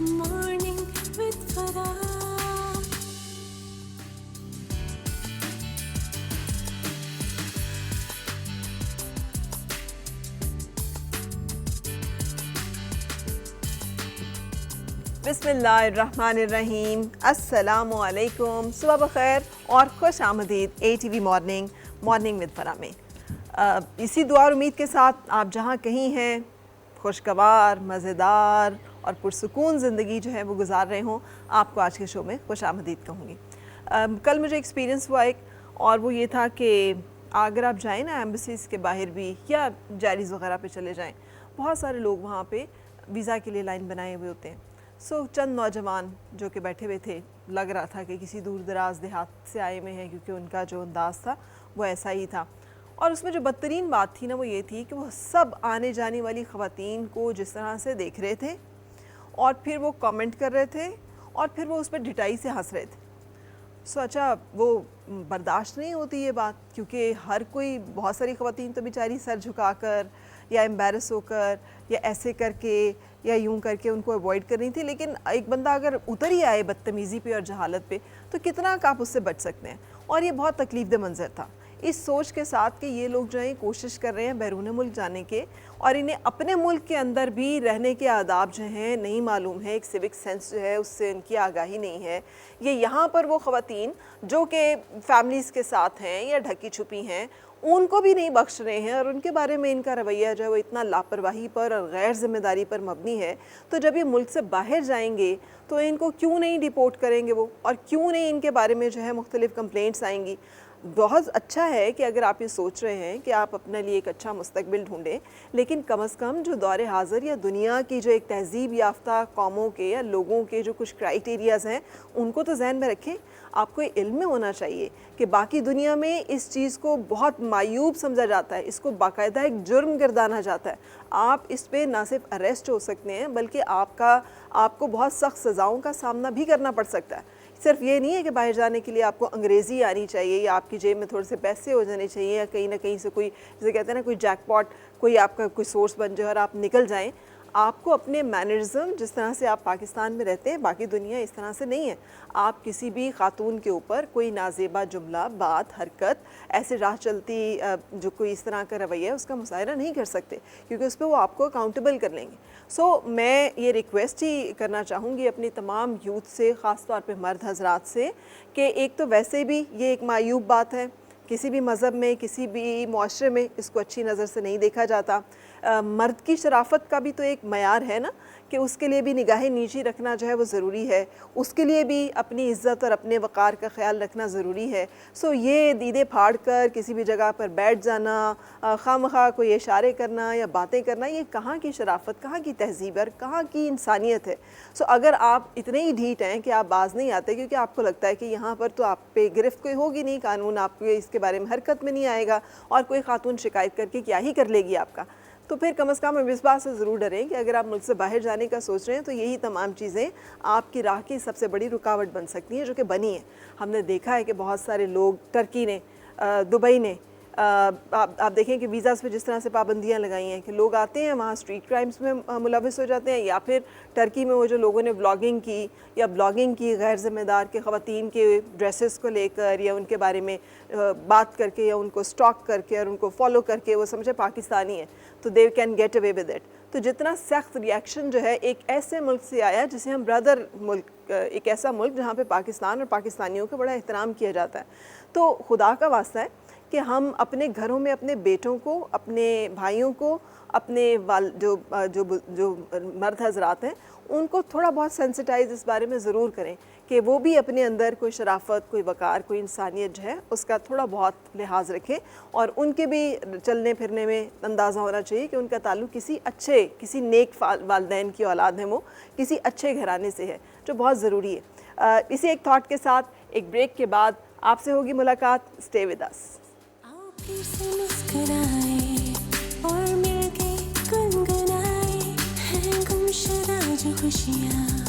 Morning with Farah. बिस्मिल्लाहिर्रहमानिर्रहीम, अस्सलामुअलैकुम, सुबह बखैर और खुश आमदीद ATV मॉर्निंग विद फरा में। इसी दुआ और उम्मीद के साथ आप जहाँ कहीं हैं खुशगवार, मज़ेदार और पुरसुकून ज़िंदगी जो है वो गुजार रहे हों, आपको आज के शो में खुश आमदीद कहूँगी। कल मुझे एक्सपीरियंस हुआ एक, और वो ये था कि अगर आप जाएँ ना एम्बेसीज़ के बाहर भी या जारीज़ वगैरह पे चले जाएँ, बहुत सारे लोग वहाँ पे वीज़ा के लिए लाइन बनाए हुए होते हैं। चंद नौजवान जो कि बैठे हुए थे, लग रहा था कि किसी दूर दराज देहात से आए हुए हैं, क्योंकि उनका जो अंदाज़ था वो ऐसा ही था। और उसमें जो बदतरीन बात थी ना वो ये थी कि वो सब आने जाने वाली ख़वातीन को जिस तरह से देख रहे थे और फिर वो कमेंट कर रहे थे और फिर वो उस पर ढिठाई से हंस रहे थे। अच्छा, वो बर्दाश्त नहीं होती ये बात, क्योंकि हर कोई, बहुत सारी ख़वातीन तो बेचारी सर झुकाकर या एम्बैरस होकर या ऐसे करके या यूं करके उनको अवॉइड कर रही थी। लेकिन एक बंदा अगर उतर ही आए बदतमीज़ी पे और जहालत पे, तो कितना आप उससे बच सकते हैं। और ये बहुत तकलीफ़देह मंजर था, इस सोच के साथ कि ये लोग जो है कोशिश कर रहे हैं बैरून मुल्क जाने के, और इन्हें अपने मुल्क के अंदर भी रहने के आदाब जो हैं नहीं मालूम है, एक सिविक सेंस जो है उससे उनकी आगाही नहीं है। ये यहाँ पर वो ख़वातीन जो कि फ़ैमिलीज़ के साथ हैं या ढकी छुपी हैं, उनको भी नहीं बख्श रहे हैं, और उनके बारे में इनका रवैया जो है वो इतना लापरवाही पर और गैर ज़िम्मेदारी पर मबनी है। तो जब ये मुल्क से बाहर जाएंगे तो इनको क्यों नहीं डिपोर्ट करेंगे वो, और क्यों नहीं इनके बारे में जो है मुख्तलिफ़ कंप्लेंट्स आएंगी। बहुत अच्छा है कि अगर आप ये सोच रहे हैं कि आप अपने लिए एक अच्छा मुस्तकबिल ढूंढें, लेकिन कम अज़ कम जो दौरे हाज़िर या दुनिया की जो एक तहज़ीब याफ्ता कौमों के या लोगों के जो कुछ क्राइटेरियाज़ हैं उनको तो जहन में रखें। आपको ये इल्म में होना चाहिए कि बाकी दुनिया में इस चीज़ को बहुत मायूब समझा जाता है, इसको बाकायदा एक जुर्म गर्दाना जाता है। आप इस पर ना सिर्फ अरेस्ट हो सकते हैं, बल्कि आपको बहुत सख्त सज़ाओं का सामना भी करना पड़ सकता है। सिर्फ ये नहीं है कि बाहर जाने के लिए आपको अंग्रेज़ी आनी चाहिए या आपकी जेब में थोड़े से पैसे हो जाने चाहिए या कहीं ना कहीं से कोई, जैसे कहते हैं ना, कोई जैकपॉट, कोई आपका कोई सोर्स बन जाए और आप निकल जाएं। आपको अपने मैनरिज़म, जिस तरह से आप पाकिस्तान में रहते हैं, बाकी दुनिया इस तरह से नहीं है। आप किसी भी खातून के ऊपर कोई नाजेबा जुमला, बात, हरकत, ऐसे राह चलती जो कोई इस तरह का रवैया है उसका मुशायरा नहीं कर सकते, क्योंकि उस पर वो आपको अकाउंटेबल कर लेंगे। मैं ये रिक्वेस्ट ही करना चाहूँगी अपनी तमाम यूथ से, ख़ास तौर पे मर्द हजरात से, कि एक तो वैसे भी ये एक मायूब बात है, किसी भी मज़हब में, किसी भी मुआशरे में इसको अच्छी नज़र से नहीं देखा जाता। मर्द की शराफत का भी तो एक मयार है ना, कि उसके लिए भी निगाहें नीची रखना जो है वो ज़रूरी है, उसके लिए भी अपनी इज़्ज़त और अपने वक़ार का ख्याल रखना ज़रूरी है। ये दीदे फाड़ कर किसी भी जगह पर बैठ जाना, खामखा कोई इशारे करना या बातें करना, ये कहाँ की शराफत, कहाँ की तहज़ीब और कहाँ की इंसानियत है। अगर आप इतने ही ढीठ हैं कि आप बाज़ नहीं आते क्योंकि आपको लगता है कि यहाँ पर तो आप पे गिरफ्त कोई होगी नहीं, कानून आपके इसके बारे में हरकत में नहीं आएगा और कोई खातून शिकायत करके क्या ही कर लेगी आपका, तो फिर कम अज़ कम हम इस बात से ज़रूर डरें कि अगर आप मुल्क से बाहर जाने का सोच रहे हैं तो यही तमाम चीज़ें आपकी राह की सबसे बड़ी रुकावट बन सकती हैं, जो कि बनी है। हमने देखा है कि बहुत सारे लोग, टर्की ने, दुबई ने, आप देखें कि वीज़ाज़ पे जिस तरह से पाबंदियां लगाई हैं कि लोग आते हैं वहाँ स्ट्रीट क्राइम्स में मुलविस हो जाते हैं, या फिर टर्की में वो जो लोगों ने ब्लॉगिंग की या ब्लॉगिंग की गैर ज़िम्मेदार के ख़वातीन के ड्रेसेस को लेकर या उनके बारे में बात करके या उनको स्टॉक करके और उनको फॉलो करके वो समझे पाकिस्तानी है तो they can get away with it. तो जितना सख्त रिएक्शन जो है एक ऐसे मुल्क से आया जिसे हम ब्रदर मुल्क, एक ऐसा मुल्क जहाँ पे पाकिस्तान और पाकिस्तानियों का बड़ा एहतराम किया जाता है, तो खुदा का वास्ता है कि हम अपने घरों में अपने बेटों को, अपने भाइयों को, अपने जो मर्द हजरात हैं उनको थोड़ा बहुत सेंसिटाइज इस बारे में ज़रूर करें कि वो भी अपने अंदर कोई शराफत, कोई वक़ार, कोई इंसानियत जो है उसका थोड़ा बहुत लिहाज रखें, और उनके भी चलने फिरने में अंदाज़ा होना चाहिए कि उनका ताल्लुक़ किसी नेक वालदैन की औलाद है, वो किसी अच्छे घराने से है, जो बहुत ज़रूरी है। इसी एक थॉट के साथ एक ब्रेक के बाद आपसे होगी मुलाकात। Stay with us. फिर से मुस्कुराए और मिलके गुनगुनाए हैं गुमशुदा जो खुशियाँ।